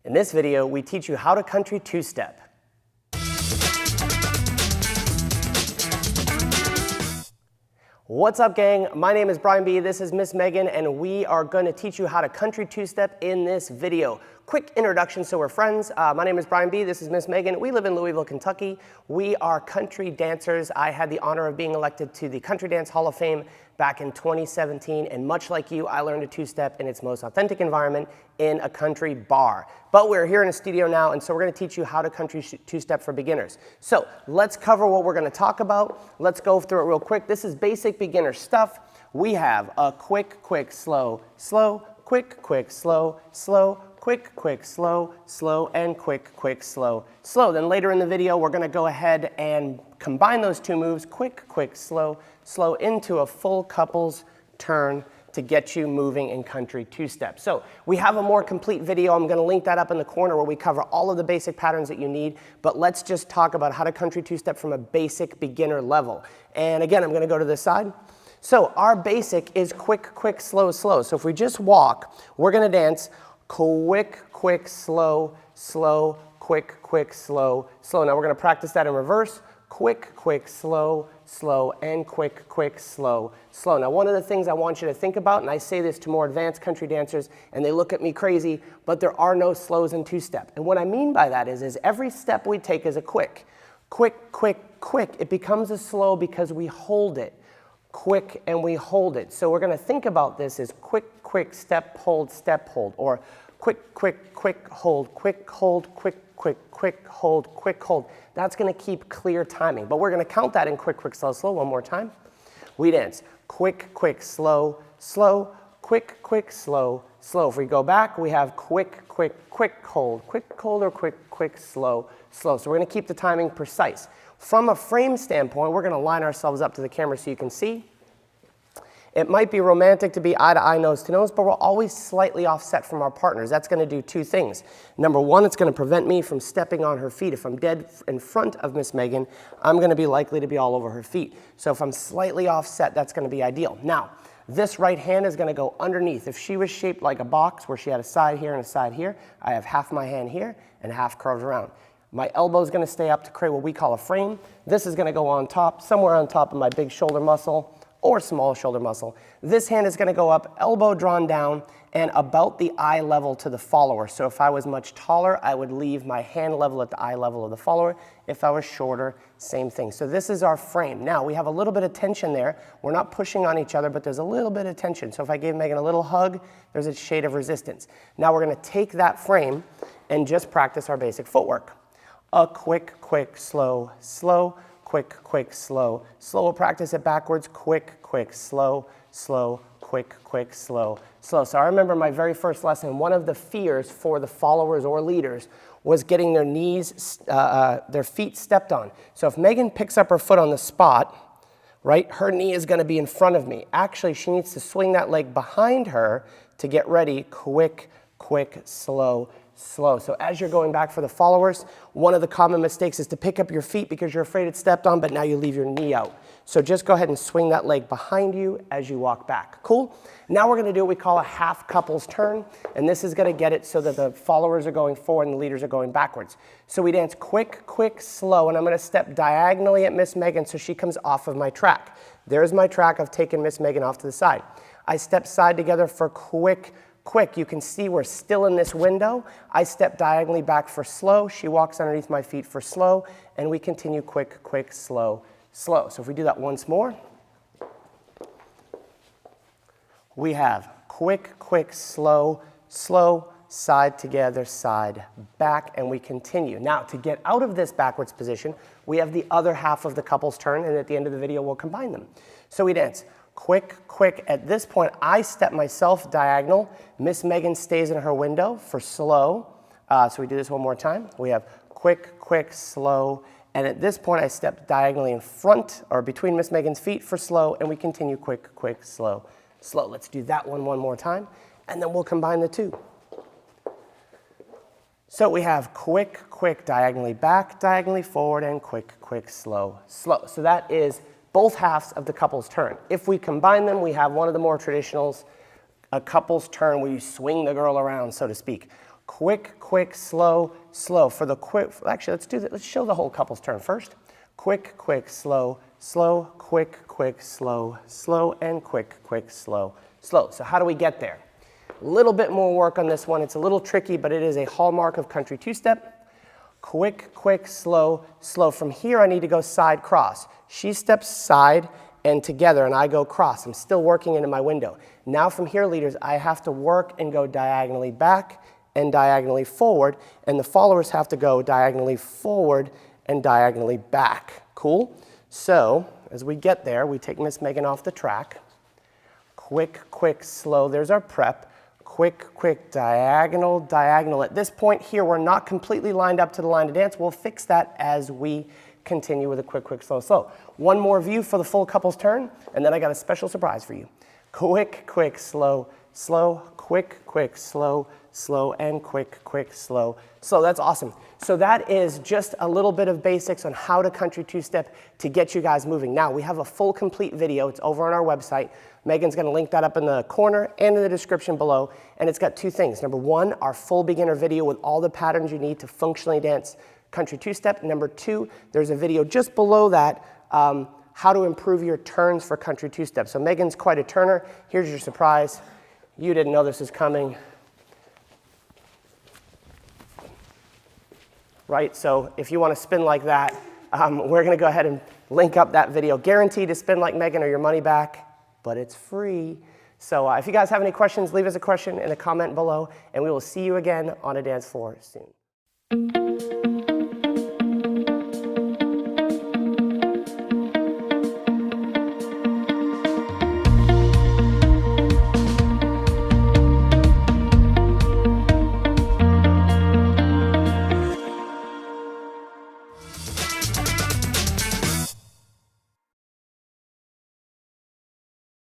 In this video, we teach you how to country two-step. What's up, gang? My name is Brian B. This is Miss Megan, and we are going to teach you how to country two-step in this video. Quick introduction so we're friends. My name is Brian B. This is Miss Megan. We live in Louisville, Kentucky. We are country dancers. I had the honor of being elected to the Country Dance Hall of Fame back in 2017, and much like you, I learned a two-step in its most authentic environment in a country bar. But we're here in a studio now, and so we're going to teach you how to country two-step for beginners. So let's cover what we're going to talk about. Let's go through it real quick. This is basic beginner stuff. We have a quick, quick, slow, slow, quick, quick, slow, slow, quick, quick, slow, slow, and quick, quick, slow, slow. Then later in the video, we're going to go ahead and combine those two moves, quick, quick, slow, slow, into a full couples turn to get you moving in country two-step. So we have a more complete video. I'm going to link that up in the corner where we cover all of the basic patterns that you need. But let's just talk about how to country two-step from a basic beginner level. And again, I'm going to go to this side. So our basic is quick, quick, slow, slow. So if we just walk, we're going to dance quick, quick, slow, slow, quick, quick, slow, slow. Now we're going to practice that in reverse. Quick, quick, slow, slow, and quick, quick, slow, slow. Now one of the things I want you to think about, and I say this to more advanced country dancers, and they look at me crazy, but there are no slows in two-step. And what I mean by that is every step we take is a quick. Quick, quick, quick. It becomes a slow because we hold it. Quick, and we hold it. So we're going to think about this as quick, quick, step, hold, or quick, quick, quick, hold, quick, hold, quick, quick, quick, hold, quick, hold. That's going to keep clear timing. But we're going to count that in quick, quick, slow, slow one more time. We dance quick, quick, slow, slow, quick, quick, slow, slow. If we go back, we have quick, quick, quick, hold, or quick, quick, slow, slow. So we're going to keep the timing precise. From a frame standpoint, we're going to line ourselves up to the camera so you can see. It might be romantic to be eye to eye, nose to nose, but we're always slightly offset from our partners. That's going to do two things. Number one, it's going to prevent me from stepping on her feet. If I'm dead in front of Miss Megan, I'm going to be likely to be all over her feet. So if I'm slightly offset, that's going to be ideal. Now, this right hand is going to go underneath. If she was shaped like a box where she had a side here and a side here, I have half my hand here and half curved around. My elbow is going to stay up to create what we call a frame. This is going to go on top, somewhere on top of my big shoulder muscle or small shoulder muscle. This hand is going to go up, elbow drawn down, and about the eye level to the follower. So if I was much taller, I would leave my hand level at the eye level of the follower. If I was shorter, same thing. So this is our frame. Now, we have a little bit of tension there. We're not pushing on each other, but there's a little bit of tension. So if I gave Megan a little hug, there's a shade of resistance. Now we're going to take that frame and just practice our basic footwork. A quick, quick, slow, slow, quick, quick, slow, slow. We'll practice it backwards. Quick, quick, slow, slow, quick, quick, slow, slow. So I remember my very first lesson, one of the fears for the followers or leaders was getting their knees, their feet stepped on. So if Megan picks up her foot on the spot, right, her knee is going to be in front of me. Actually, she needs to swing that leg behind her to get ready. Quick, quick, slow, slow. So as you're going back for the followers, one of the common mistakes is to pick up your feet because you're afraid it's stepped on, but now you leave your knee out. So just go ahead and swing that leg behind you as you walk back. Cool? Now we're going to do what we call a half couples turn, and this is going to get it so that the followers are going forward and the leaders are going backwards. So we dance quick, quick, slow, and I'm going to step diagonally at Miss Megan so she comes off of my track. There's my track. I've taken Miss Megan off to the side. I step side together for quick, quick. You can see we're still in this window. I step diagonally back for slow. She walks underneath my feet for slow, and we continue quick, quick, slow, slow. So if we do that once more, we have quick, quick, slow, slow, side together, side, back, and we continue. Now, to get out of this backwards position, we have the other half of the couples turn, and at the end of the video, we'll combine them. So we dance quick, quick. At this point, I step myself diagonal. Miss Megan stays in her window for slow. So we do this one more time. We have quick, quick, slow. And at this point, I step diagonally in front or between Miss Megan's feet for slow, and we continue quick, quick, slow, slow. Let's do that one more time, and then we'll combine the two. So we have quick, quick, diagonally back, diagonally forward, and quick, quick, slow, slow. So that is both halves of the couples turn. If we combine them, we have one of the more traditionals, a couples turn where you swing the girl around, so to speak. Quick, quick, slow, slow. For the quick, actually, let's do that. Let's show the whole couple's turn first. Quick, quick, slow, slow, quick, quick, slow, slow, and quick, quick, slow, slow. So how do we get there? A little bit more work on this one. It's a little tricky, but it is a hallmark of country two-step. Quick, quick, slow, slow. From here, I need to go side cross. She steps side and together, and I go cross. I'm still working into my window. Now from here, leaders, I have to work and go diagonally back and diagonally forward, and the followers have to go diagonally forward and diagonally back. Cool? So as we get there, we take Miss Megan off the track. Quick, quick, slow. There's our prep. Quick, quick, diagonal, diagonal. At this point here, we're not completely lined up to the line to dance. We'll fix that as we continue with a quick, quick, slow, slow. One more view for the full couple's turn, and then I got a special surprise for you. Quick, quick, slow, slow, quick, quick, slow, slow, and quick, quick, slow, slow. That's awesome. So that is just a little bit of basics on how to country two-step to get you guys moving. Now, we have a full complete video. It's over on our website. Megan's going to link that up in the corner and in the description below. And it's got two things. Number one, our full beginner video with all the patterns you need to functionally dance country two-step. Number two, there's a video just below that, how to improve your turns for country two-step. So Megan's quite a turner. Here's your surprise. You didn't know this is coming. Right, so if you want to spin like that, we're going to go ahead and link up that video. Guaranteed to spin like Megan or your money back, but it's free. So if you guys have any questions, leave us a question in a comment below, and we will see you again on a dance floor soon.